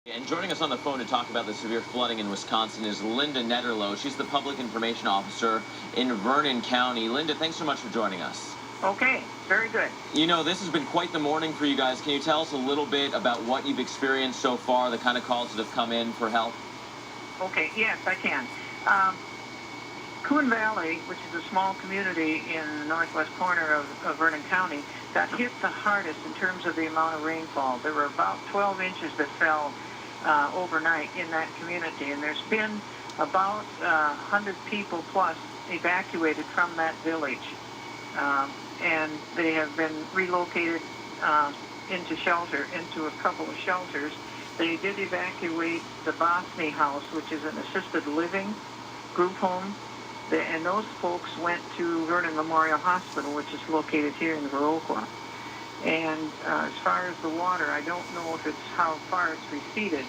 And joining us on the phone to talk about the severe flooding in Wisconsin is Linda Nederlo. She's the Public Information Officer in Vernon County. Linda, thanks so much for joining us. Okay, very good. You know, this has been quite the morning for you guys. Can you tell us a little bit about what you've experienced so far, the kind of calls that have come in for help? Okay, yes, I can. Coon Valley, which is a small community in the northwest corner of Vernon County, got hit the hardest in terms of the amount of rainfall. There were about 12 inches that fell overnight in that community, and there's been about 100 people plus evacuated from that village, and they have been relocated into a couple of shelters. They did evacuate the Bosney House, which is an assisted living group home, and those folks went to Vernon Memorial Hospital, which is located here in Viroqua. And as far as the water, I don't know if how far it's receded,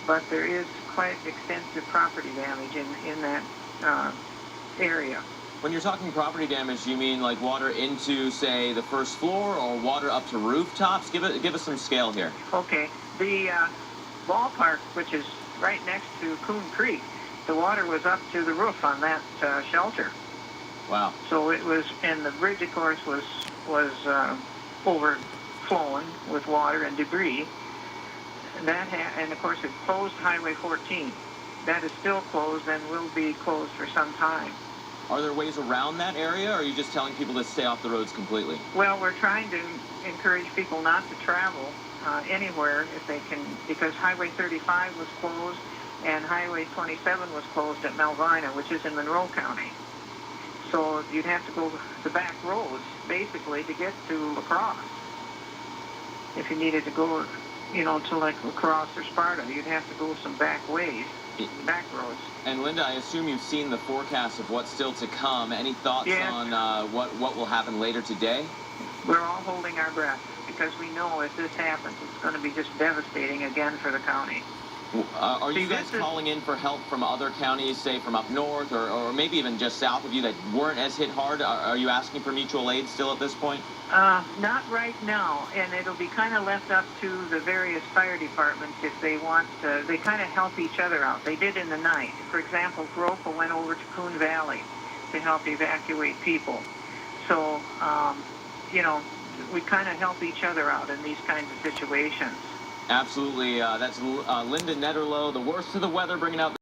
but there is quite extensive property damage in that area. When you're talking property damage, you mean like water into, say, the first floor, or water up to rooftops? Give us some scale here. Okay, the ballpark, which is right next to Coon Creek, the water was up to the roof on that shelter. Wow. So it was, and the bridge, of course, was overflowing with water and debris. And of course, it closed Highway 14. That is still closed and will be closed for some time. Are there ways around that area, or are you just telling people to stay off the roads completely? Well, we're trying to encourage people not to travel anywhere if they can, because Highway 35 was closed and Highway 27 was closed at Malvina, which is in Monroe County. So you'd have to go the back roads, basically, to get to La Crosse. If you needed to go, to like La Crosse or Sparta, you'd have to go some back ways, back roads. And Linda, I assume you've seen the forecast of what's still to come. Any thoughts on what will happen later today? We're all holding our breath, because we know if this happens, it's going to be just devastating again for the county. Are you guys calling in for help from other counties, say from up north, or maybe even just south of you that weren't as hit hard? Are you asking for mutual aid still at this point? Not right now, and it'll be kind of left up to the various fire departments if they want to. They kind of help each other out. They did in the night. For example, Viroqua went over to Coon Valley to help evacuate people. So, we kind of help each other out in these kinds of situations. Absolutely. That's Linda Nederlo, the worst of the weather, bringing out